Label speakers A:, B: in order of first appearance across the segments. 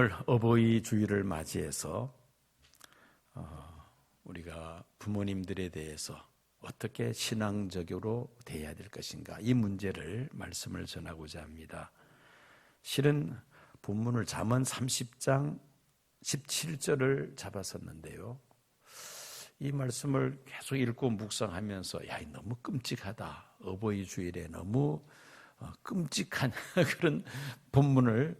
A: 오늘 어버이 주일을 맞이해서 우리가 부모님들에 대해서 어떻게 신앙적으로 대해야 될 것인가, 이 문제를 말씀을 전하고자 합니다. 실은 본문을 잠언 30장 17절을 잡았었는데요, 이 말씀을 계속 읽고 묵상하면서 야, 너무 끔찍하다, 어버이 주일에 너무 끔찍한 그런 본문을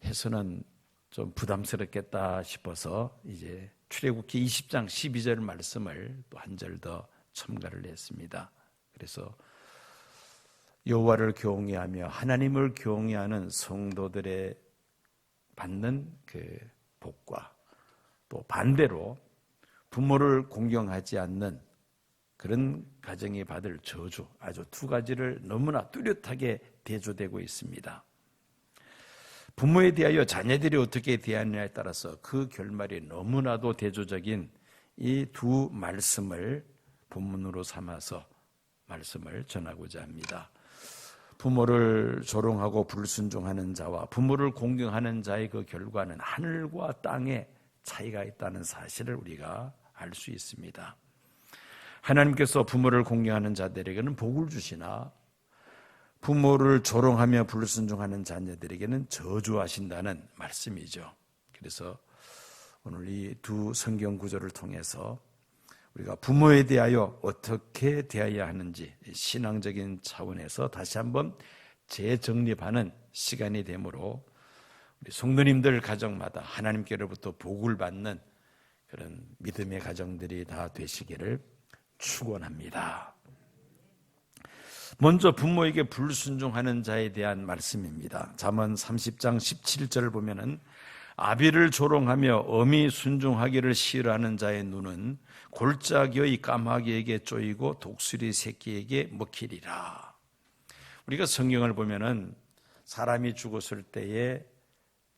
A: 해서는 좀 부담스럽겠다 싶어서 이제 출애굽기 20장 12절 말씀을 또 한 절 더 첨가를 했습니다. 그래서 여호와를 경외하며 하나님을 경외하는 성도들의 받는 그 복과, 또 반대로 부모를 공경하지 않는 그런 가정이 받을 저주, 아주 두 가지를 너무나 뚜렷하게 대조되고 있습니다. 부모에 대하여 자녀들이 어떻게 대하느냐에 따라서 그 결말이 너무나도 대조적인 이 두 말씀을 본문으로 삼아서 말씀을 전하고자 합니다. 부모를 조롱하고 불순종하는 자와 부모를 공경하는 자의 그 결과는 하늘과 땅의 차이가 있다는 사실을 우리가 알 수 있습니다. 하나님께서 부모를 공경하는 자들에게는 복을 주시나 부모를 조롱하며 불순종하는 자녀들에게는 저주하신다는 말씀이죠. 그래서 오늘 이 두 성경 구절을 통해서 우리가 부모에 대하여 어떻게 대해야 하는지 신앙적인 차원에서 다시 한번 재정립하는 시간이 되므로 우리 성도님들 가정마다 하나님께로부터 복을 받는 그런 믿음의 가정들이 다 되시기를 축원합니다. 먼저 부모에게 불순종하는 자에 대한 말씀입니다. 잠언 30장 17절을 보면은 아비를 조롱하며 어미 순종하기를 싫어하는 자의 눈은 골짜기의 까마귀에게 쪼이고 독수리 새끼에게 먹히리라. 우리가 성경을 보면은 사람이 죽었을 때에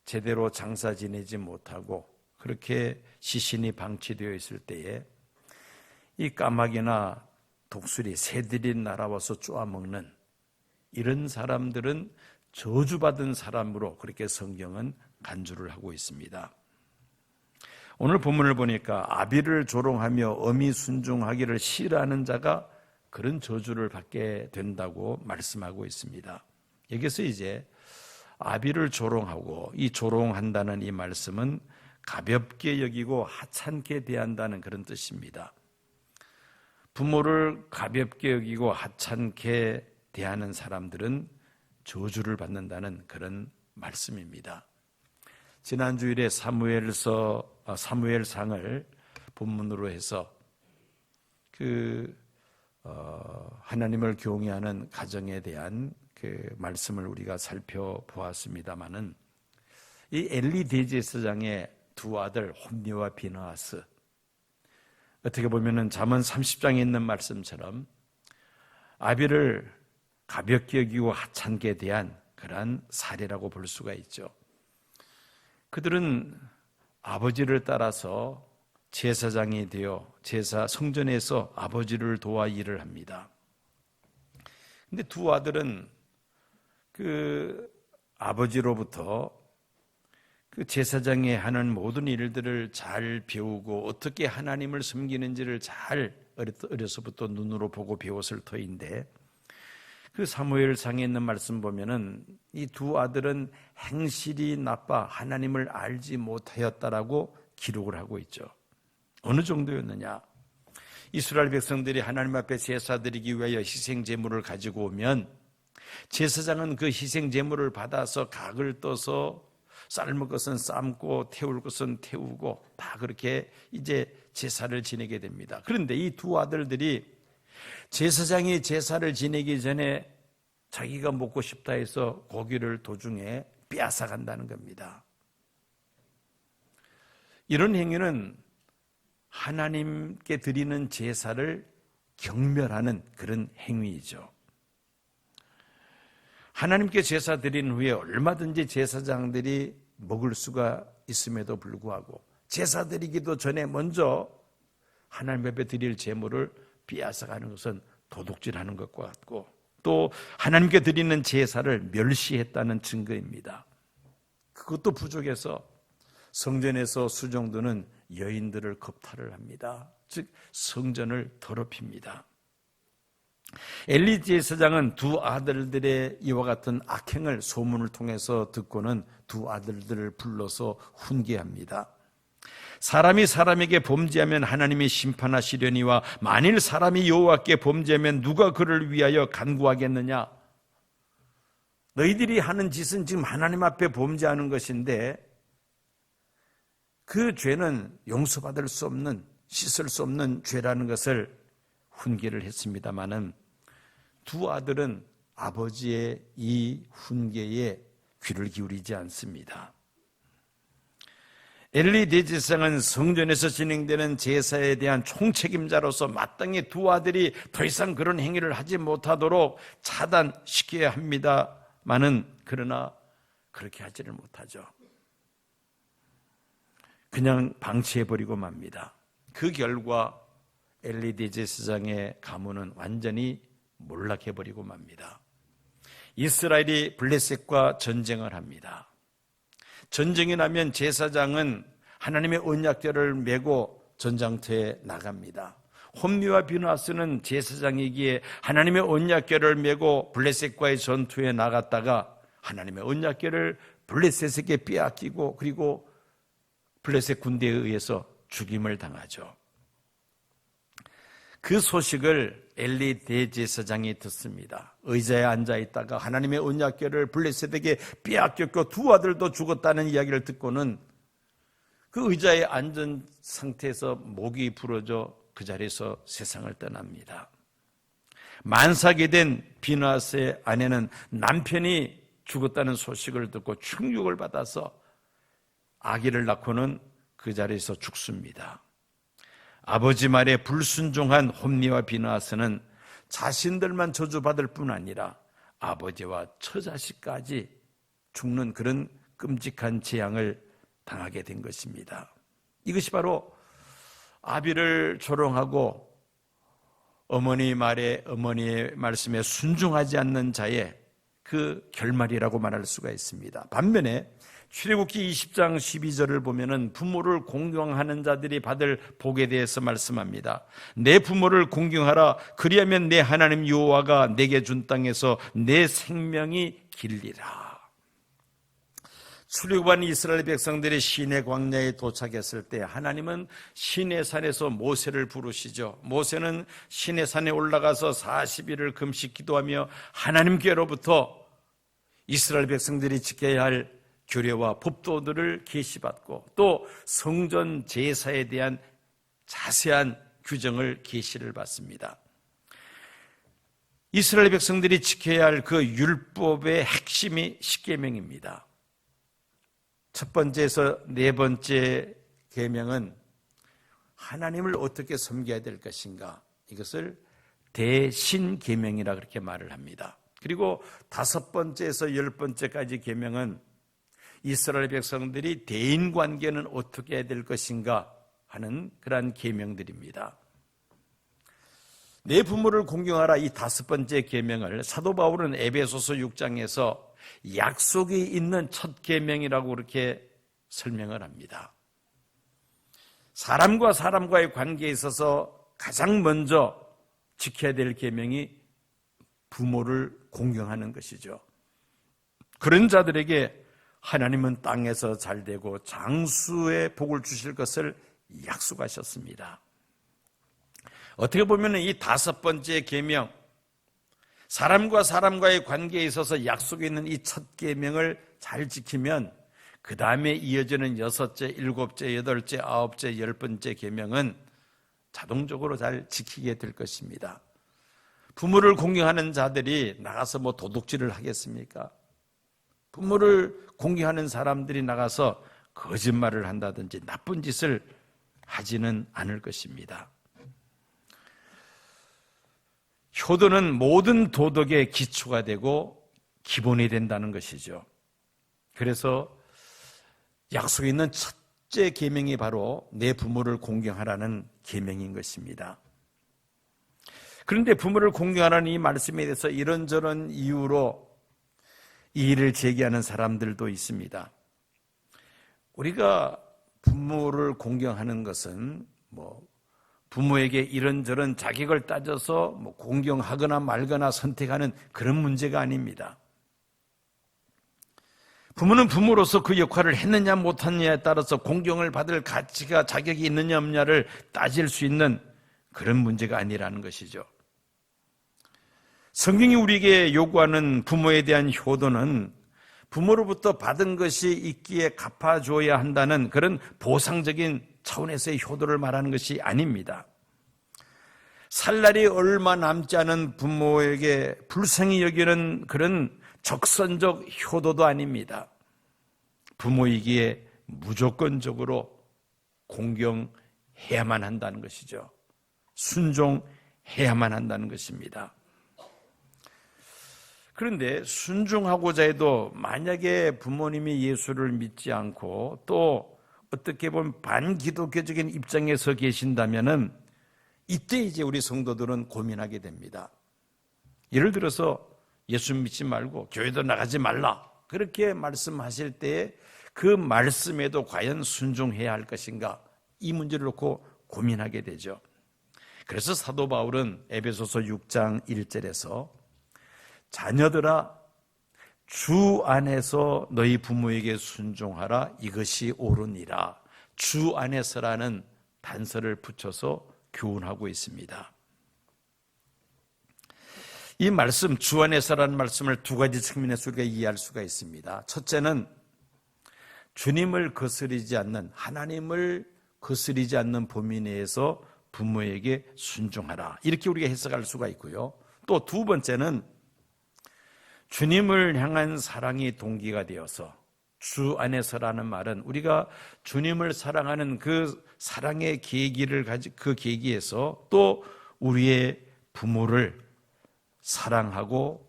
A: 제대로 장사 지내지 못하고 그렇게 시신이 방치되어 있을 때에 이 까마귀나 독수리, 새들이 날아와서 쪼아먹는 이런 사람들은 저주받은 사람으로 그렇게 성경은 간주를 하고 있습니다. 오늘 본문을 보니까 아비를 조롱하며 어미 순종하기를 싫어하는 자가 그런 저주를 받게 된다고 말씀하고 있습니다. 여기서 이제 아비를 조롱하고, 이 조롱한다는 이 말씀은 가볍게 여기고 하찮게 대한다는 그런 뜻입니다. 부모를 가볍게 여기고 하찮게 대하는 사람들은 저주를 받는다는 그런 말씀입니다. 지난 주일에 사무엘상을 본문으로 해서 하나님을 경외하는 가정에 대한 그 말씀을 우리가 살펴보았습니다마는 이 엘리 대제사장의 두 아들 홈니와 비느하스, 어떻게 보면은 잠언 30장에 있는 말씀처럼 아비를 가볍게 여기고 하찮게 대한 그러한 사례라고 볼 수가 있죠. 그들은 아버지를 따라서 제사장이 되어 제사 성전에서 아버지를 도와 일을 합니다. 근데 두 아들은 그 아버지로부터 그 제사장이 하는 모든 일들을 잘 배우고 어떻게 하나님을 섬기는지를 잘 어려서부터 눈으로 보고 배웠을 터인데, 그 사무엘상에 있는 말씀 보면은 이 두 아들은 행실이 나빠 하나님을 알지 못하였다라고 기록을 하고 있죠. 어느 정도였느냐? 이스라엘 백성들이 하나님 앞에 제사 드리기 위하여 희생 제물을 가지고 오면 제사장은 그 희생 제물을 받아서 각을 떠서 삶을 것은 삶고 태울 것은 태우고 다 그렇게 이제 제사를 지내게 됩니다. 그런데 이 두 아들들이 제사장이 제사를 지내기 전에 자기가 먹고 싶다 해서 고기를 도중에 빼앗아 간다는 겁니다. 이런 행위는 하나님께 드리는 제사를 경멸하는 그런 행위이죠. 하나님께 제사 드린 후에 얼마든지 제사장들이 먹을 수가 있음에도 불구하고 제사 드리기도 전에 먼저 하나님 앞에 드릴 제물을 빼앗아가는 것은 도둑질하는 것과 같고, 또 하나님께 드리는 제사를 멸시했다는 증거입니다. 그것도 부족해서 성전에서 수종도는 여인들을 겁탈을 합니다. 즉 성전을 더럽힙니다. 엘리 제사장은 두 아들들의 이와 같은 악행을 소문을 통해서 듣고는 두 아들들을 불러서 훈계합니다. 사람이 사람에게 범죄하면 하나님이 심판하시려니와 만일 사람이 여호와께 범죄하면 누가 그를 위하여 간구하겠느냐? 너희들이 하는 짓은 지금 하나님 앞에 범죄하는 것인데 그 죄는 용서받을 수 없는, 씻을 수 없는 죄라는 것을 훈계를 했습니다마는 두 아들은 아버지의 이 훈계에 귀를 기울이지 않습니다. 엘리 대제사장은 성전에서 진행되는 제사에 대한 총책임자로서 마땅히 두 아들이 더 이상 그런 행위를 하지 못하도록 차단시켜야 합니다마는 그러나 그렇게 하지를 못하죠. 그냥 방치해버리고 맙니다. 그 결과 엘리 대제사장의 가문은 완전히 몰락해버리고 맙니다. 이스라엘이 블레셋과 전쟁을 합니다. 전쟁이 나면 제사장은 하나님의 언약궤를 메고 전장터에 나갑니다. 홈리와 비누아스는 제사장이기에 하나님의 언약궤를 메고 블레셋과의 전투에 나갔다가 하나님의 언약궤를 블레셋에게 빼앗기고 그리고 블레셋 군대에 의해서 죽임을 당하죠. 그 소식을 엘리 대제사장이 듣습니다. 의자에 앉아있다가 하나님의 언약궤를 블레셋에게 빼앗겼고 두 아들도 죽었다는 이야기를 듣고는 그 의자에 앉은 상태에서 목이 부러져 그 자리에서 세상을 떠납니다. 만삭이 된 비누아스의 아내는 남편이 죽었다는 소식을 듣고 충격을 받아서 아기를 낳고는 그 자리에서 죽습니다. 아버지 말에 불순종한 홈리와 비누아스는 자신들만 저주받을 뿐 아니라 아버지와 처자식까지 죽는 그런 끔찍한 재앙을 당하게 된 것입니다. 이것이 바로 아비를 조롱하고 어머니의 말씀에 순종하지 않는 자의 그 결말이라고 말할 수가 있습니다. 반면에 출애굽기 20장 12절을 보면은 부모를 공경하는 자들이 받을 복에 대해서 말씀합니다. 내 부모를 공경하라. 그리하면 내 하나님 여호와가 내게 준 땅에서 내 생명이 길리라. 출애굽한 이스라엘 백성들이 시내 광야에 도착했을 때 하나님은 시내 산에서 모세를 부르시죠. 모세는 시내 산에 올라가서 40일을 금식 기도하며 하나님께로부터 이스라엘 백성들이 지켜야 할 규례와 법도들을 계시받고 또 성전 제사에 대한 자세한 규정을 계시를 받습니다. 이스라엘 백성들이 지켜야 할 그 율법의 핵심이 십계명입니다. 첫 번째에서 네 번째 계명은 하나님을 어떻게 섬겨야 될 것인가, 이것을 대신계명이라 그렇게 말을 합니다. 그리고 다섯 번째에서 10번째까지 계명은 이스라엘 백성들이 대인관계는 어떻게 해야 될 것인가 하는 그러한 계명들입니다. 내 부모를 공경하라, 이 다섯 번째 계명을 사도 바울은 에베소서 6장에서 약속이 있는 첫 계명이라고 그렇게 설명을 합니다. 사람과 사람과의 관계에 있어서 가장 먼저 지켜야 될 계명이 부모를 공경하는 것이죠. 그런 자들에게 하나님은 땅에서 잘되고 장수의 복을 주실 것을 약속하셨습니다. 어떻게 보면 이 다섯 번째 계명, 사람과 사람과의 관계에 있어서 약속이 있는 이 첫 계명을 잘 지키면 그 다음에 이어지는 여섯째, 일곱째, 여덟째, 아홉째, 10번째 계명은 자동적으로 잘 지키게 될 것입니다. 부모를 공경하는 자들이 나가서 뭐 도둑질을 하겠습니까? 부모를 공경하는 사람들이 나가서 거짓말을 한다든지 나쁜 짓을 하지는 않을 것입니다. 효도는 모든 도덕의 기초가 되고 기본이 된다는 것이죠. 그래서 약속에 있는 첫째 계명이 바로 내 부모를 공경하라는 계명인 것입니다. 그런데 부모를 공경하라는 이 말씀에 대해서 이런저런 이유로 이의를 제기하는 사람들도 있습니다. 우리가 부모를 공경하는 것은 부모에게 이런저런 자격을 따져서 공경하거나 말거나 선택하는 그런 문제가 아닙니다. 부모는 부모로서 그 역할을 했느냐 못했느냐에 따라서 공경을 받을 가치가 자격이 있느냐 없느냐를 따질 수 있는 그런 문제가 아니라는 것이죠. 성경이 우리에게 요구하는 부모에 대한 효도는 부모로부터 받은 것이 있기에 갚아줘야 한다는 그런 보상적인 차원에서의 효도를 말하는 것이 아닙니다. 살 날이 얼마 남지 않은 부모에게 불쌍히 여기는 그런 적선적 효도도 아닙니다. 부모이기에 무조건적으로 공경해야만 한다는 것이죠. 순종해야만 한다는 것입니다. 그런데 순종하고자 해도 만약에 부모님이 예수를 믿지 않고 또 어떻게 보면 반기독교적인 입장에 서 계신다면은 이때 이제 우리 성도들은 고민하게 됩니다. 예를 들어서 예수 믿지 말고 교회도 나가지 말라 그렇게 말씀하실 때에 그 말씀에도 과연 순종해야 할 것인가 이 문제를 놓고 고민하게 되죠. 그래서 사도 바울은 에베소서 6장 1절에서 자녀들아 주 안에서 너희 부모에게 순종하라 이것이 옳으니라 주 안에서라는 단서를 붙여서 교훈하고 있습니다. 이 말씀 주 안에서라는 말씀을 두 가지 측면에서 우리가 이해할 수가 있습니다. 첫째는 주님을 거스르지 않는 하나님을 거스르지 않는 범위 내에서 부모에게 순종하라 이렇게 우리가 해석할 수가 있고요. 또 두 번째는 주님을 향한 사랑이 동기가 되어서 주 안에서라는 말은 우리가 주님을 사랑하는 그 사랑의 계기를 가지고 그 계기에서 또 우리의 부모를 사랑하고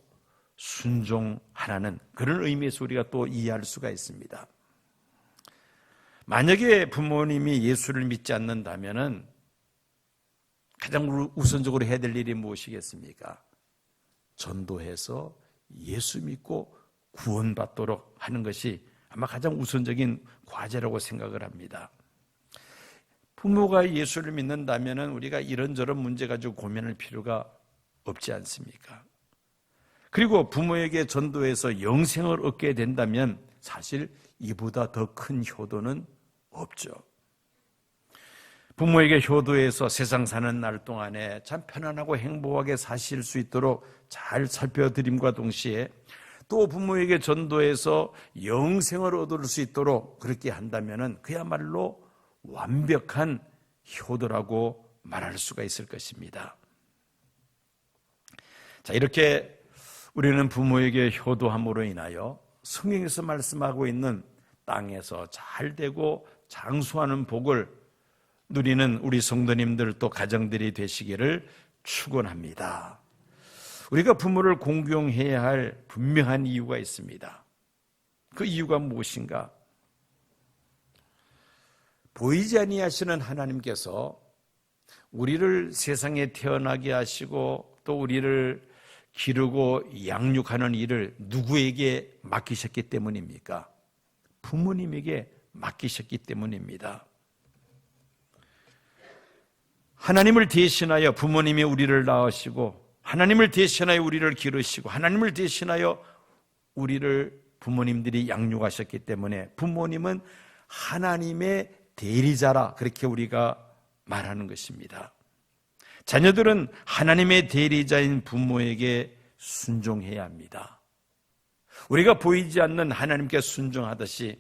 A: 순종하라는 그런 의미에서 우리가 또 이해할 수가 있습니다. 만약에 부모님이 예수를 믿지 않는다면은 가장 우선적으로 해야 될 일이 무엇이겠습니까? 전도해서 예수 믿고 구원받도록 하는 것이 아마 가장 우선적인 과제라고 생각을 합니다. 부모가 예수를 믿는다면 우리가 이런저런 문제 가지고 고민할 필요가 없지 않습니까? 그리고 부모에게 전도해서 영생을 얻게 된다면 사실 이보다 더 큰 효도는 없죠. 부모에게 효도해서 세상 사는 날 동안에 참 편안하고 행복하게 사실 수 있도록 잘 살펴드림과 동시에 또 부모에게 전도해서 영생을 얻을 수 있도록 그렇게 한다면 그야말로 완벽한 효도라고 말할 수가 있을 것입니다. 자, 이렇게 우리는 부모에게 효도함으로 인하여 성경에서 말씀하고 있는 땅에서 잘 되고 장수하는 복을 누리는 우리 성도님들 또 가정들이 되시기를 축원합니다. 우리가 부모를 공경해야 할 분명한 이유가 있습니다. 그 이유가 무엇인가? 보이지 아니하시는 하나님께서 우리를 세상에 태어나게 하시고 또 우리를 기르고 양육하는 일을 누구에게 맡기셨기 때문입니까? 부모님에게 맡기셨기 때문입니다. 하나님을 대신하여 부모님이 우리를 낳으시고 하나님을 대신하여 우리를 기르시고 하나님을 대신하여 우리를 부모님들이 양육하셨기 때문에 부모님은 하나님의 대리자라 그렇게 우리가 말하는 것입니다. 자녀들은 하나님의 대리자인 부모에게 순종해야 합니다. 우리가 보이지 않는 하나님께 순종하듯이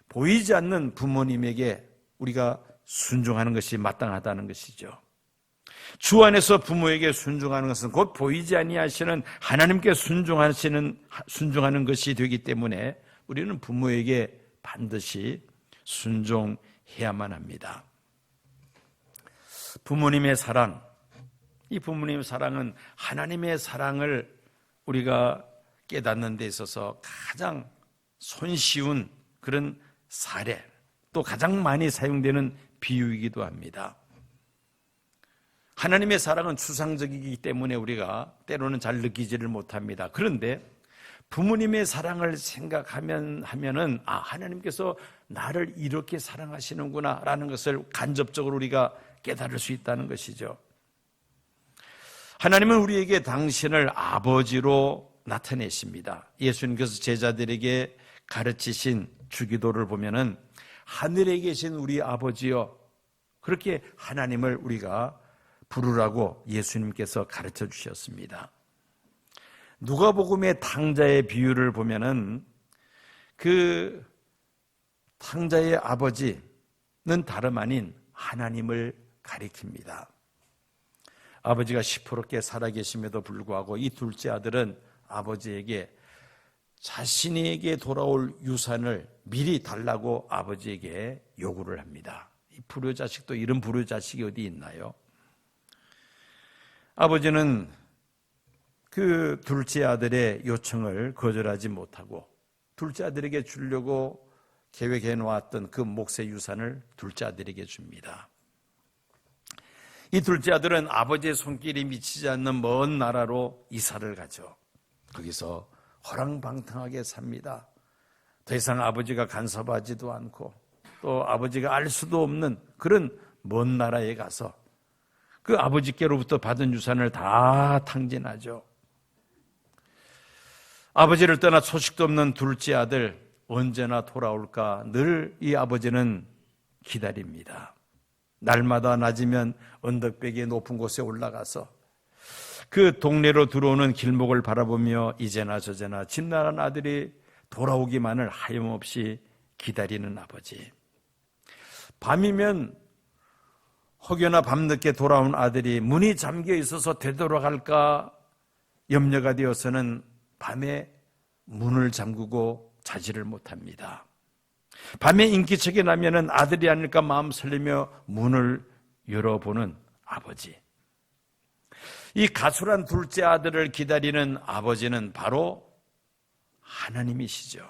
A: 보이지 않는 부모님에게 우리가 순종하는 것이 마땅하다는 것이죠. 주 안에서 부모에게 순종하는 것은 곧 보이지 아니하시는 하나님께 순종하는 것이 되기 때문에 우리는 부모에게 반드시 순종해야만 합니다. 부모님의 사랑, 이 부모님의 사랑은 하나님의 사랑을 우리가 깨닫는 데 있어서 가장 손쉬운 그런 사례, 또 가장 많이 사용되는 비유이기도 합니다. 하나님의 사랑은 추상적이기 때문에 우리가 때로는 잘 느끼지를 못합니다. 그런데 부모님의 사랑을 생각하면은 하나님께서 나를 이렇게 사랑하시는구나 라는 것을 간접적으로 우리가 깨달을 수 있다는 것이죠. 하나님은 우리에게 당신을 아버지로 나타내십니다. 예수님께서 제자들에게 가르치신 주기도를 보면은 하늘에 계신 우리 아버지여, 그렇게 하나님을 우리가 부르라고 예수님께서 가르쳐 주셨습니다. 누가복음의 탕자의 비유를 보면은 그 탕자의 아버지는 다름 아닌 하나님을 가리킵니다. 아버지가 시퍼렇게 살아계심에도 불구하고 이 둘째 아들은 아버지에게 자신에게 돌아올 유산을 미리 달라고 아버지에게 요구를 합니다. 이 불효자식도 이런 불효자식이 어디 있나요? 아버지는 그 둘째 아들의 요청을 거절하지 못하고 둘째 아들에게 주려고 계획해 놓았던 그 몫의 유산을 둘째 아들에게 줍니다. 이 둘째 아들은 아버지의 손길이 미치지 않는 먼 나라로 이사를 가죠. 거기서 허랑방탕하게 삽니다. 더 이상 아버지가 간섭하지도 않고 또 아버지가 알 수도 없는 그런 먼 나라에 가서 그 아버지께로부터 받은 유산을 다 탕진하죠. 아버지를 떠나 소식도 없는 둘째 아들 언제나 돌아올까 늘 이 아버지는 기다립니다. 날마다 낮이면 언덕배기 높은 곳에 올라가서 그 동네로 들어오는 길목을 바라보며 이제나 저제나 집나란 아들이 돌아오기만을 하염없이 기다리는 아버지. 밤이면 혹여나 밤늦게 돌아온 아들이 문이 잠겨 있어서 되돌아갈까 염려가 되어서는 밤에 문을 잠그고 자지를 못합니다. 밤에 인기척이 나면은 아들이 아닐까 마음 설리며 문을 열어보는 아버지. 이 가출한 둘째 아들을 기다리는 아버지는 바로 하나님이시죠.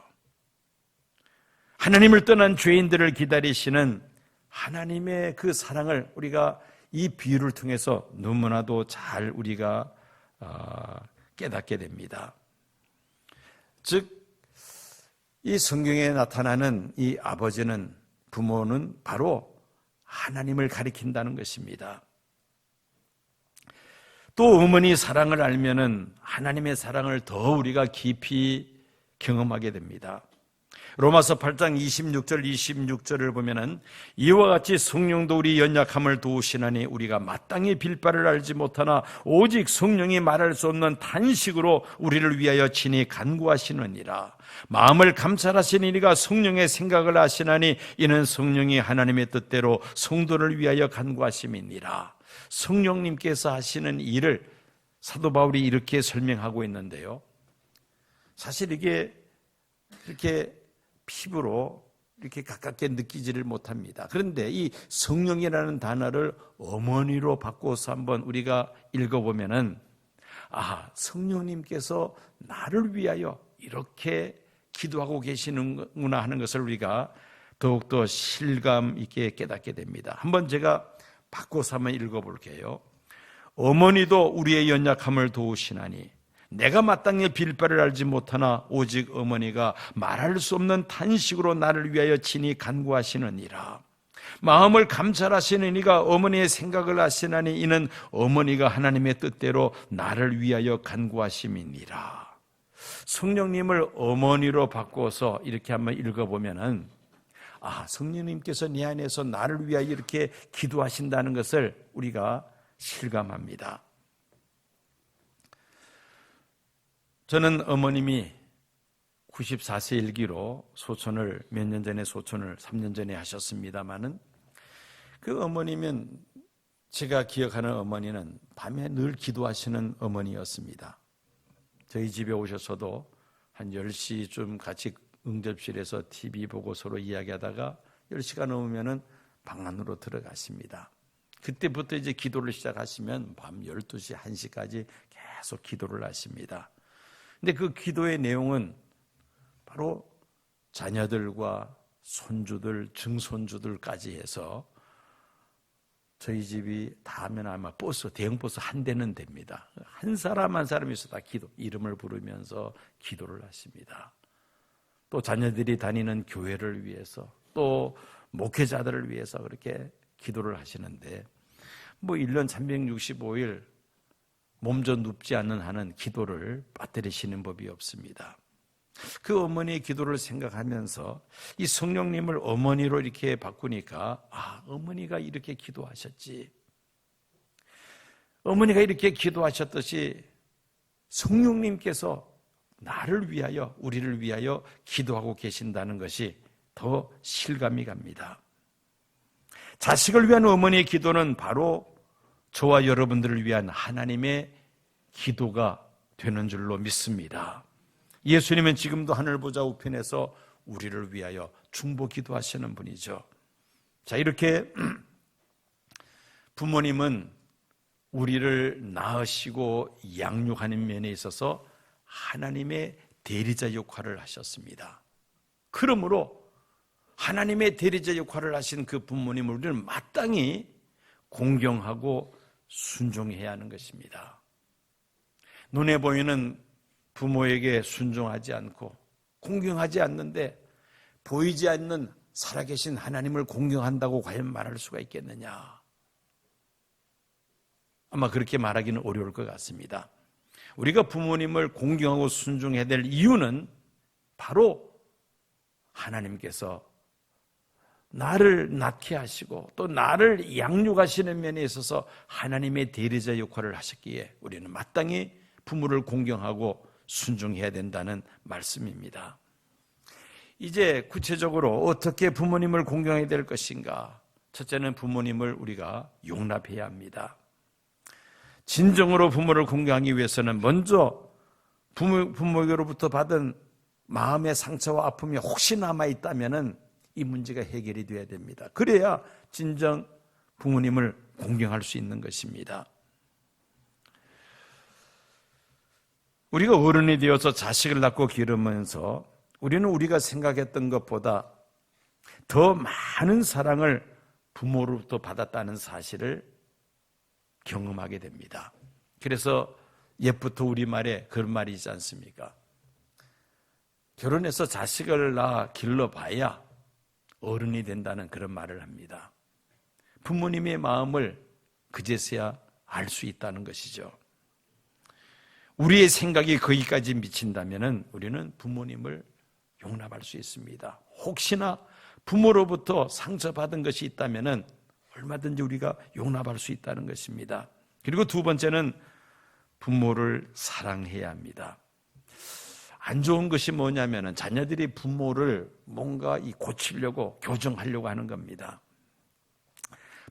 A: 하나님을 떠난 죄인들을 기다리시는 하나님의 그 사랑을 우리가 이 비유를 통해서 너무나도 잘 우리가 깨닫게 됩니다. 즉, 이 성경에 나타나는 이 아버지는, 부모는 바로 하나님을 가리킨다는 것입니다. 또 어머니 사랑을 알면은 하나님의 사랑을 더 우리가 깊이 경험하게 됩니다. 로마서 8장 26절을 보면은 이와 같이 성령도 우리 연약함을 도우시나니 우리가 마땅히 빌바를 알지 못하나 오직 성령이 말할 수 없는 탄식으로 우리를 위하여 친히 간구하시느니라. 마음을 감찰하시는 이가 성령의 생각을 아시나니 이는 성령이 하나님의 뜻대로 성도를 위하여 간구하심이니라. 성령님께서 하시는 일을 사도 바울이 이렇게 설명하고 있는데요. 사실 이게 이렇게 피부로 이렇게 가깝게 느끼지를 못합니다. 그런데 이 성령이라는 단어를 어머니로 바꿔서 한번 우리가 읽어보면은 성령님께서 나를 위하여 이렇게 기도하고 계시는구나 하는 것을 우리가 더욱더 실감 있게 깨닫게 됩니다. 한번 제가 바꿔서 한번 읽어볼게요. 어머니도 우리의 연약함을 도우시나니 내가 마땅히 빌바를 알지 못하나 오직 어머니가 말할 수 없는 탄식으로 나를 위하여 친히 간구하시느니라. 마음을 감찰하시는 이가 어머니의 생각을 아시나니 이는 어머니가 하나님의 뜻대로 나를 위하여 간구하심이니라. 성령님을 어머니로 바꿔서 이렇게 한번 읽어보면은 성령님께서 내 안에서 나를 위하여 이렇게 기도하신다는 것을 우리가 실감합니다. 저는 어머님이 94세 일기로 소천을 몇 년 전에 3년 전에 하셨습니다마는 그 어머니면 제가 기억하는 어머니는 밤에 늘 기도하시는 어머니였습니다. 저희 집에 오셔서도 한 10시쯤 같이 응접실에서 TV 보고 서로 이야기하다가 10시가 넘으면은 방 안으로 들어가십니다. 그때부터 이제 기도를 시작하시면 밤 12시, 1시까지 계속 기도를 하십니다. 근데 그 기도의 내용은 바로 자녀들과 손주들, 증손주들까지 해서 저희 집이 다 하면 아마 대형 버스 한 대는 됩니다. 한 사람 한 사람에서 다 이름을 부르면서 기도를 하십니다. 또 자녀들이 다니는 교회를 위해서 또 목회자들을 위해서 그렇게 기도를 하시는데 1년 365일 몸져 눕지 않는 한은 기도를 빠뜨리시는 법이 없습니다. 그 어머니의 기도를 생각하면서 이 성령님을 어머니로 이렇게 바꾸니까 어머니가 이렇게 기도하셨지. 어머니가 이렇게 기도하셨듯이 성령님께서 나를 위하여, 우리를 위하여 기도하고 계신다는 것이 더 실감이 갑니다. 자식을 위한 어머니의 기도는 바로 저와 여러분들을 위한 하나님의 기도가 되는 줄로 믿습니다. 예수님은 지금도 하늘 보좌 우편에서 우리를 위하여 중보 기도하시는 분이죠. 자, 이렇게 부모님은 우리를 낳으시고 양육하는 면에 있어서 하나님의 대리자 역할을 하셨습니다. 그러므로 하나님의 대리자 역할을 하신 그 부모님을 우리는 마땅히 공경하고 순종해야 하는 것입니다. 눈에 보이는 부모에게 순종하지 않고 공경하지 않는데 보이지 않는 살아계신 하나님을 공경한다고 과연 말할 수가 있겠느냐? 아마 그렇게 말하기는 어려울 것 같습니다. 우리가 부모님을 공경하고 순종해야 될 이유는 바로 하나님께서 나를 낳게 하시고 또 나를 양육하시는 면에 있어서 하나님의 대리자 역할을 하셨기에 우리는 마땅히 부모를 공경하고 순종해야 된다는 말씀입니다. 이제 구체적으로 어떻게 부모님을 공경해야 될 것인가? 첫째는 부모님을 우리가 용납해야 합니다. 진정으로 부모를 공경하기 위해서는 먼저 부모에게로부터 받은 마음의 상처와 아픔이 혹시 남아있다면 이 문제가 해결이 되어야 됩니다. 그래야 진정 부모님을 공경할 수 있는 것입니다. 우리가 어른이 되어서 자식을 낳고 기르면서 우리는 우리가 생각했던 것보다 더 많은 사랑을 부모로부터 받았다는 사실을 경험하게 됩니다. 그래서 옛부터 우리말에 그런 말이 있지 않습니까? 결혼해서 자식을 낳아 길러봐야 어른이 된다는 그런 말을 합니다. 부모님의 마음을 그제서야 알 수 있다는 것이죠. 우리의 생각이 거기까지 미친다면 우리는 부모님을 용납할 수 있습니다. 혹시나 부모로부터 상처받은 것이 있다면 얼마든지 우리가 용납할 수 있다는 것입니다. 그리고 두 번째는 부모를 사랑해야 합니다. 안 좋은 것이 뭐냐면 자녀들이 부모를 뭔가 고치려고 교정하려고 하는 겁니다.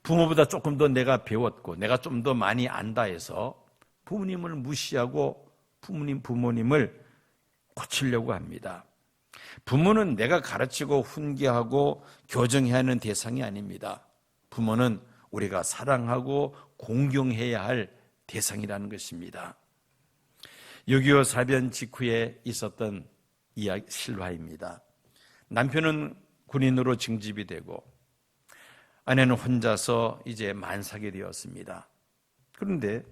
A: 부모보다 조금 더 내가 배웠고 내가 좀 더 많이 안다 해서 부모님을 무시하고 부모님을 고치려고 합니다. 부모는 내가 가르치고 훈계하고 교정해야 하는 대상이 아닙니다. 부모는 우리가 사랑하고 공경해야 할 대상이라는 것입니다. 6.25 사변 직후에 있었던 실화입니다. 남편은 군인으로 징집이 되고 아내는 혼자서 이제 만삭이 되었습니다. 그런데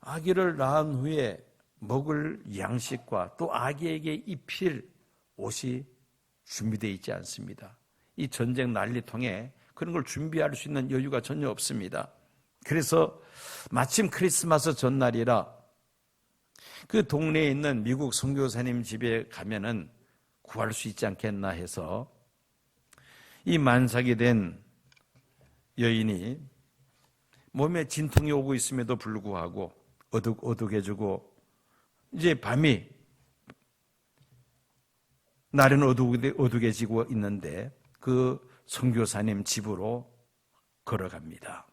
A: 아기를 낳은 후에 먹을 양식과 또 아기에게 입힐 옷이 준비되어 있지 않습니다. 이 전쟁 난리통에 그런 걸 준비할 수 있는 여유가 전혀 없습니다. 그래서 마침 크리스마스 전날이라 그 동네에 있는 미국 선교사님 집에 가면은 구할 수 있지 않겠나 해서 이 만삭이 된 여인이 몸에 진통이 오고 있음에도 불구하고 어둑어둑해지고 이제 밤이 날은 어둑해지고 있는데 그 선교사님 집으로 걸어갑니다.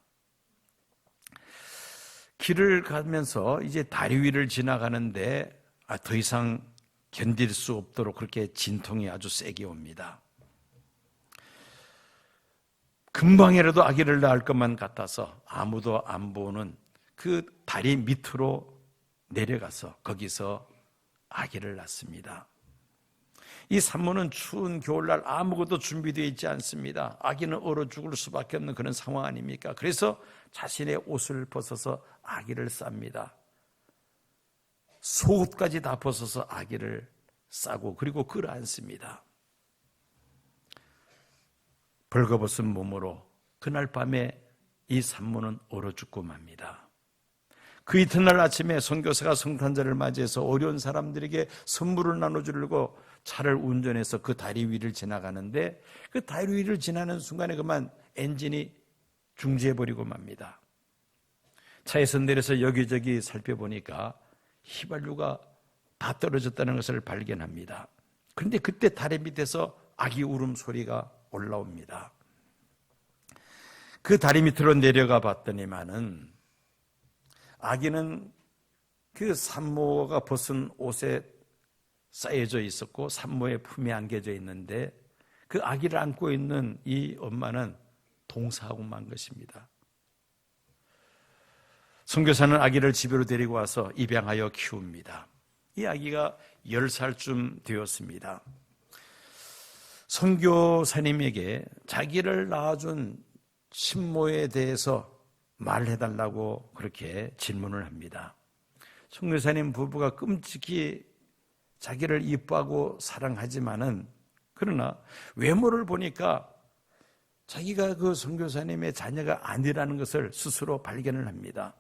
A: 길을 가면서 이제 다리 위를 지나가는데 더 이상 견딜 수 없도록 그렇게 진통이 아주 세게 옵니다. 금방이라도 아기를 낳을 것만 같아서 아무도 안 보는 그 다리 밑으로 내려가서 거기서 아기를 낳습니다. 이 산모는 추운 겨울날 아무것도 준비되어 있지 않습니다. 아기는 얼어 죽을 수밖에 없는 그런 상황 아닙니까? 그래서 자신의 옷을 벗어서 아기를 쌉니다. 속옷까지 다 벗어서 아기를 싸고 그리고 끌어안습니다. 벌거벗은 몸으로 그날 밤에 이 산모는 얼어 죽고 맙니다. 그 이튿날 아침에 선교사가 성탄절을 맞이해서 어려운 사람들에게 선물을 나눠주려고 차를 운전해서 그 다리 위를 지나가는데 그 다리 위를 지나는 순간에 그만 엔진이 중지해버리고 맙니다. 차에서 내려서 여기저기 살펴보니까 휘발유가 다 떨어졌다는 것을 발견합니다. 그런데 그때 다리 밑에서 아기 울음소리가 올라옵니다. 그 다리 밑으로 내려가 봤더니만은 아기는 그 산모가 벗은 옷에 쌓여져 있었고 산모의 품에 안겨져 있는데 그 아기를 안고 있는 이 엄마는 동사하고 만 것입니다. 선교사는 아기를 집으로 데리고 와서 입양하여 키웁니다. 이 아기가 10살쯤 되었습니다. 선교사님에게 자기를 낳아준 친모에 대해서 말해달라고 그렇게 질문을 합니다. 선교사님 부부가 끔찍히 자기를 이뻐하고 사랑하지만은 그러나 외모를 보니까 자기가 그 선교사님의 자녀가 아니라는 것을 스스로 발견을 합니다.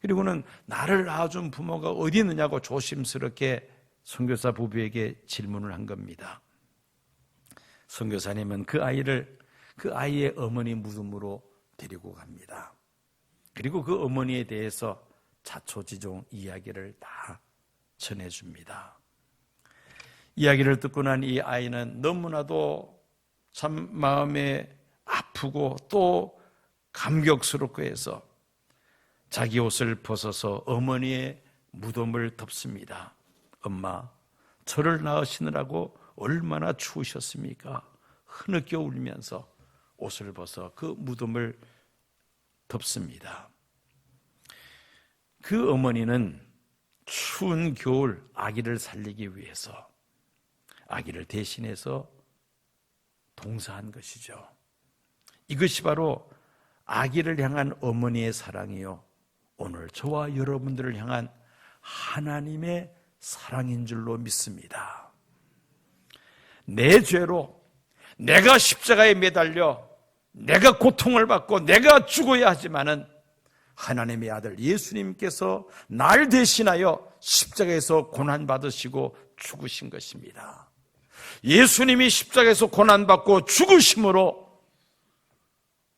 A: 그리고는 나를 낳아준 부모가 어디 있느냐고 조심스럽게 선교사 부부에게 질문을 한 겁니다. 선교사님은 그 아이의 어머니 무덤으로 데리고 갑니다. 그리고 그 어머니에 대해서 자초지종 이야기를 다 전해줍니다. 이야기를 듣고 난 이 아이는 너무나도 참 마음에 아프고 또 감격스럽고 해서 자기 옷을 벗어서 어머니의 무덤을 덮습니다. 엄마, 저를 낳으시느라고 얼마나 추우셨습니까? 흐느껴 울면서 옷을 벗어 그 무덤을 덮습니다. 그 어머니는 추운 겨울 아기를 살리기 위해서 아기를 대신해서 동사한 것이죠. 이것이 바로 아기를 향한 어머니의 사랑이요, 오늘 저와 여러분들을 향한 하나님의 사랑인 줄로 믿습니다. 내 죄로 내가 십자가에 매달려 내가 고통을 받고 내가 죽어야 하지만은 하나님의 아들 예수님께서 날 대신하여 십자가에서 고난받으시고 죽으신 것입니다. 예수님이 십자가에서 고난받고 죽으심으로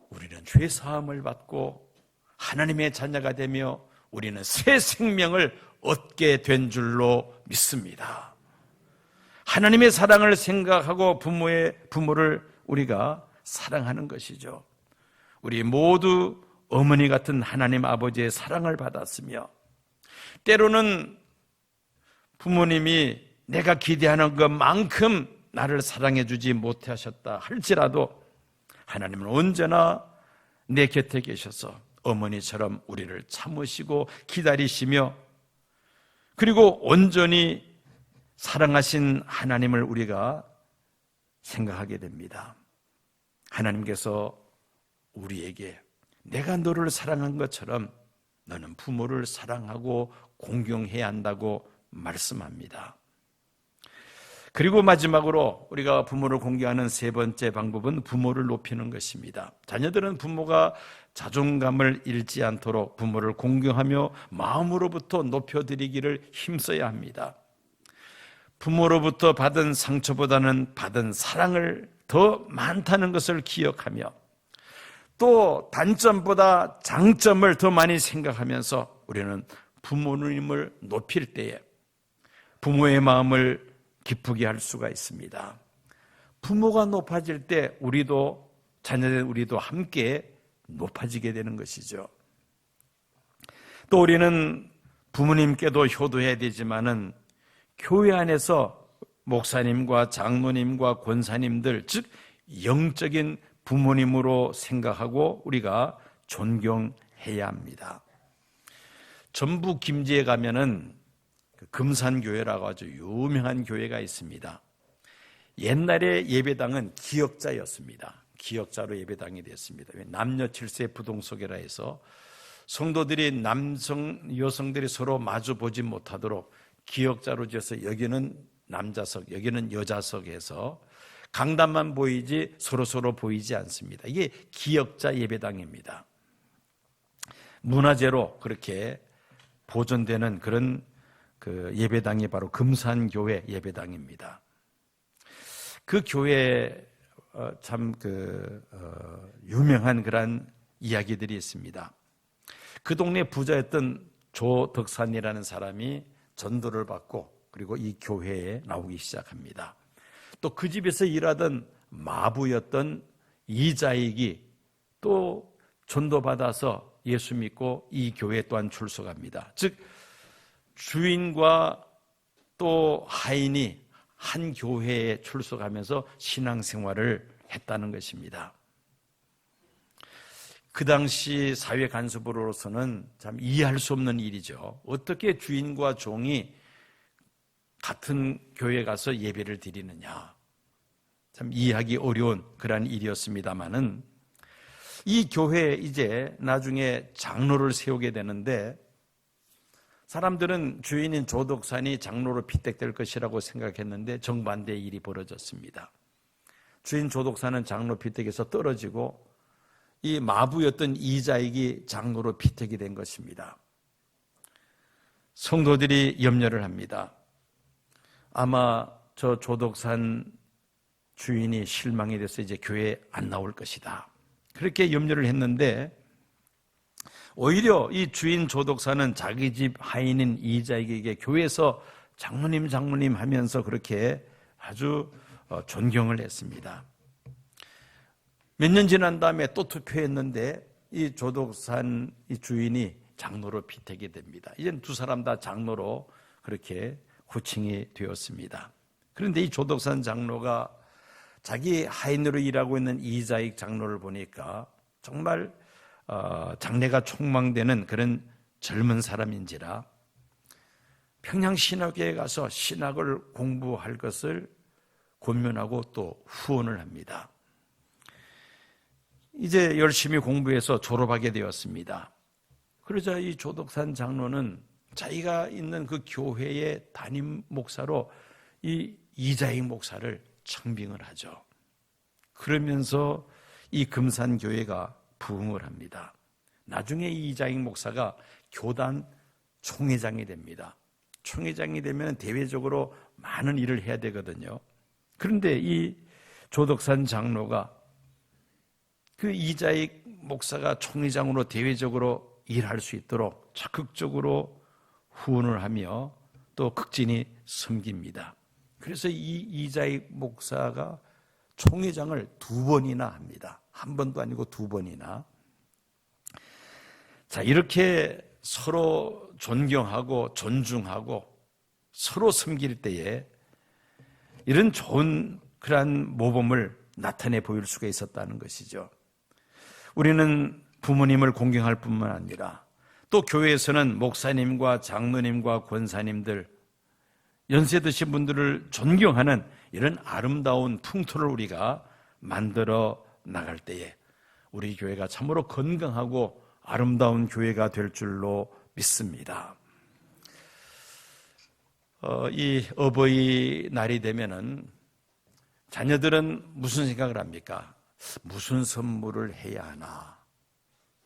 A: 우리는 죄사함을 받고 하나님의 자녀가 되며 우리는 새 생명을 얻게 된 줄로 믿습니다. 하나님의 사랑을 생각하고 부모를 우리가 사랑하는 것이죠. 우리 모두 어머니 같은 하나님 아버지의 사랑을 받았으며 때로는 부모님이 내가 기대하는 것만큼 나를 사랑해 주지 못하셨다 할지라도 하나님은 언제나 내 곁에 계셔서 어머니처럼 우리를 참으시고 기다리시며 그리고 온전히 사랑하신 하나님을 우리가 생각하게 됩니다. 하나님께서 우리에게 내가 너를 사랑한 것처럼 너는 부모를 사랑하고 공경해야 한다고 말씀합니다. 그리고 마지막으로 우리가 부모를 공경하는 세 번째 방법은 부모를 높이는 것입니다. 자녀들은 부모가 자존감을 잃지 않도록 부모를 공경하며 마음으로부터 높여드리기를 힘써야 합니다. 부모로부터 받은 상처보다는 받은 사랑을 더 많다는 것을 기억하며 또 단점보다 장점을 더 많이 생각하면서 우리는 부모님을 높일 때에 부모의 마음을 기쁘게 할 수가 있습니다. 부모가 높아질 때 우리도 자녀된 우리도 함께 높아지게 되는 것이죠. 또 우리는 부모님께도 효도해야 되지만은 교회 안에서 목사님과 장로님과 권사님들, 즉 영적인 부모님으로 생각하고 우리가 존경해야 합니다. 전북 김제에 가면은 금산교회라고 아주 유명한 교회가 있습니다. 옛날에 예배당은 기역자였습니다. 기역자로 예배당이 됐습니다. 남녀 7세 부동석이라 해서 성도들이 여성들이 서로 마주 보지 못하도록 기역자로 지어서 여기는 남자석, 여기는 여자석에서 강단만 보이지 서로서로 보이지 않습니다. 이게 기역자 예배당입니다. 문화재로 그렇게 보존되는 그런 그 예배당이 바로 금산교회 예배당입니다. 그 교회에 참 유명한 그런 이야기들이 있습니다. 그 동네 부자였던 조덕산이라는 사람이 전도를 받고 그리고 이 교회에 나오기 시작합니다. 또 그 집에서 일하던 마부였던 이자익이 또 전도받아서 예수 믿고 이 교회 또한 출석합니다. 즉 주인과 또 하인이 한 교회에 출석하면서 신앙생활을 했다는 것입니다. 그 당시 사회 간섭으로서는 참 이해할 수 없는 일이죠. 어떻게 주인과 종이 같은 교회에 가서 예배를 드리느냐. 참 이해하기 어려운 그러한 일이었습니다마는 이 교회에 이제 나중에 장로를 세우게 되는데 사람들은 주인인 조덕산이 장로로 피택될 것이라고 생각했는데 정반대의 일이 벌어졌습니다. 주인 조덕산은 장로 피택에서 떨어지고 이 마부였던 이자익이 장로로 피택이 된 것입니다. 성도들이 염려를 합니다. 아마 저 조덕산 주인이 실망이 돼서 이제 교회에 안 나올 것이다. 그렇게 염려를 했는데 오히려 이 주인 조덕사는 자기 집 하인인 이자익에게 교회에서 장로님 하면서 그렇게 아주 존경을 했습니다. 몇 년 지난 다음에 또 투표했는데 이 조덕산 이 주인이 장로로 피택이 됩니다. 이젠 두 사람 다 장로로 그렇게 호칭이 되었습니다. 그런데 이 조덕산 장로가 자기 하인으로 일하고 있는 이자익 장로를 보니까 정말 장래가 촉망되는 그런 젊은 사람인지라 평양신학교에 가서 신학을 공부할 것을 권면하고 또 후원을 합니다. 이제 열심히 공부해서 졸업하게 되었습니다. 그러자 이 조덕산 장로는 자기가 있는 그 교회의 담임 목사로 이 이자익 목사를 청빙을 하죠. 그러면서 이 금산교회가 부흥을 합니다. 나중에 이 이자익 목사가 교단 총회장이 됩니다. 총회장이 되면 대외적으로 많은 일을 해야 되거든요. 그런데 이 조덕산 장로가 그 이자익 목사가 총회장으로 대외적으로 일할 수 있도록 적극적으로 후원을 하며 또 극진히 섬깁니다. 그래서 이 이자익 목사가 총회장을 2번이나 합니다. 한 번도 아니고 2번이나. 자, 이렇게 서로 존경하고 존중하고 서로 섬길 때에 이런 좋은 그러한 모범을 나타내 보일 수가 있었다는 것이죠. 우리는 부모님을 공경할 뿐만 아니라 또 교회에서는 목사님과 장로님과 권사님들, 연세 드신 분들을 존경하는 이런 아름다운 풍토를 우리가 만들어 나갈 때에 우리 교회가 참으로 건강하고 아름다운 교회가 될 줄로 믿습니다. 이 어버이날이 되면은 자녀들은 무슨 생각을 합니까? 무슨 선물을 해야 하나?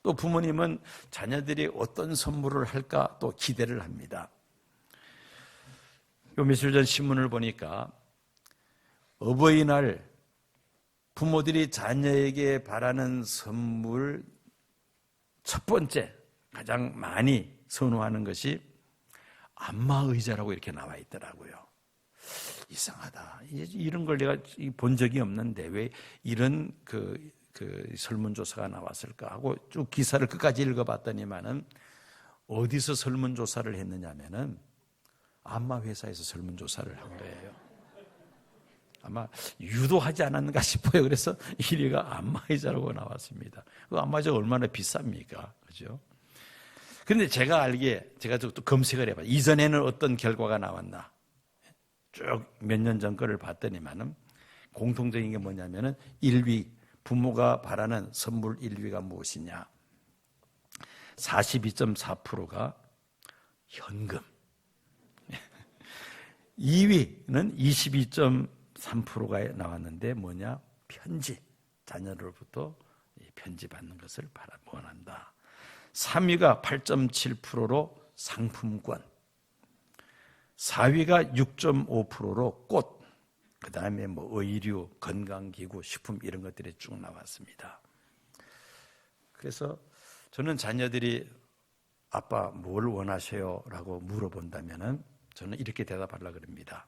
A: 또 부모님은 자녀들이 어떤 선물을 할까 또 기대를 합니다. 요 며칠 전 신문을 보니까 어버이날 부모들이 자녀에게 바라는 선물 첫 번째 가장 많이 선호하는 것이 안마의자라고 이렇게 나와 있더라고요. 이상하다. 이런 걸 내가 본 적이 없는데 왜 이런 그 설문조사가 나왔을까 하고 쭉 기사를 끝까지 읽어봤더니만은 어디서 설문조사를 했느냐면은 안마회사에서 설문조사를 한 거예요. 아마 유도하지 않았는가 싶어요. 그래서 1위가 안마의자라고 나왔습니다. 그 안마의자가 얼마나 비쌉니까? 그죠? 그런데 제가 또 검색을 해봐요. 이전에는 어떤 결과가 나왔나? 쭉 몇 년 전 거를 봤더니만은 공통적인 게 뭐냐면은 1위, 부모가 바라는 선물 1위가 무엇이냐? 42.4%가 현금. 2위는 22.4% 3%가 나왔는데 뭐냐? 편지. 자녀로부터 편지 받는 것을 원한다. 3위가 8.7%로 상품권, 4위가 6.5%로 꽃, 그 다음에 뭐 의류, 건강기구, 식품 이런 것들이 쭉 나왔습니다. 그래서 저는 자녀들이 아빠 뭘 원하세요? 라고 물어본다면은 저는 이렇게 대답하려고 합니다.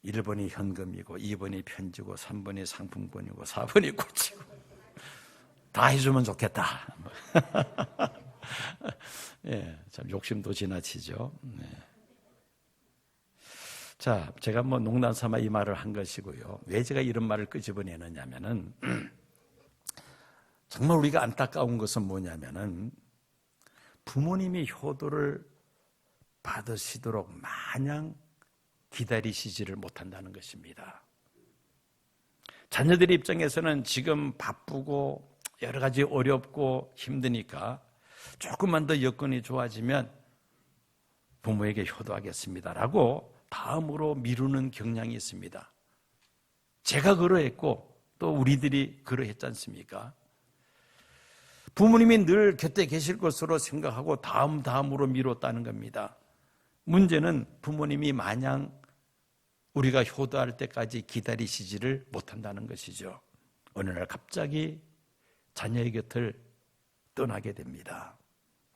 A: 1번이 현금이고 2번이 편지고 3번이 상품권이고 4번이 꽃이고 다 해주면 좋겠다. 예, 참 욕심도 지나치죠. 네. 자, 제가 뭐 농담 삼아 이 말을 한 것이고요. 왜 제가 이런 말을 끄집어내느냐면은 정말 우리가 안타까운 것은 뭐냐면은 부모님이 효도를 받으시도록 마냥 기다리시지를 못한다는 것입니다. 자녀들 입장에서는 지금 바쁘고 여러 가지 어렵고 힘드니까 조금만 더 여건이 좋아지면 부모에게 효도하겠습니다라고 다음으로 미루는 경향이 있습니다. 제가 그러했고 또 우리들이 그러했지 않습니까? 부모님이 늘 곁에 계실 것으로 생각하고 다음으로 미뤘다는 겁니다. 문제는 부모님이 마냥 우리가 효도할 때까지 기다리시지를 못한다는 것이죠. 어느 날 갑자기 자녀의 곁을 떠나게 됩니다.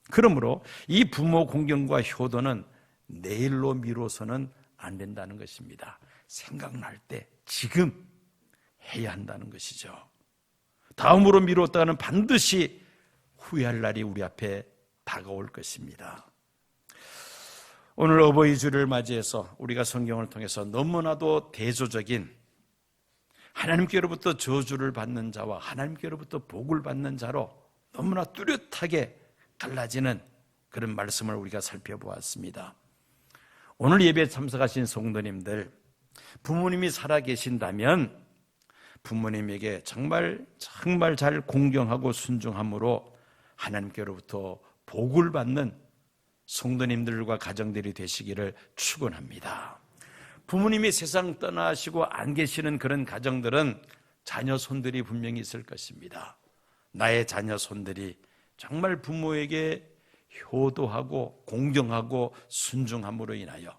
A: 그러므로 이 부모 공경과 효도는 내일로 미뤄서는 안 된다는 것입니다. 생각날 때 지금 해야 한다는 것이죠. 다음으로 미뤘다가는 반드시 후회할 날이 우리 앞에 다가올 것입니다. 오늘 어버이 주를 맞이해서 우리가 성경을 통해서 너무나도 대조적인 하나님께로부터 저주를 받는 자와 하나님께로부터 복을 받는 자로 너무나 뚜렷하게 갈라지는 그런 말씀을 우리가 살펴보았습니다. 오늘 예배에 참석하신 성도님들, 부모님이 살아계신다면 부모님에게 정말 잘 공경하고 순종함으로 하나님께로부터 복을 받는 성도님들과 가정들이 되시기를 축원합니다. 부모님이 세상 떠나시고 안 계시는 그런 가정들은 자녀 손들이 분명히 있을 것입니다. 나의 자녀 손들이 정말 부모에게 효도하고 공경하고 순종함으로 인하여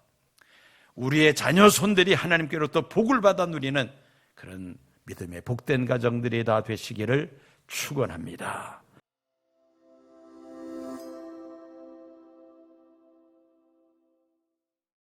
A: 우리의 자녀 손들이 하나님께로부터 복을 받아 누리는 그런 믿음의 복된 가정들이 다 되시기를 축원합니다.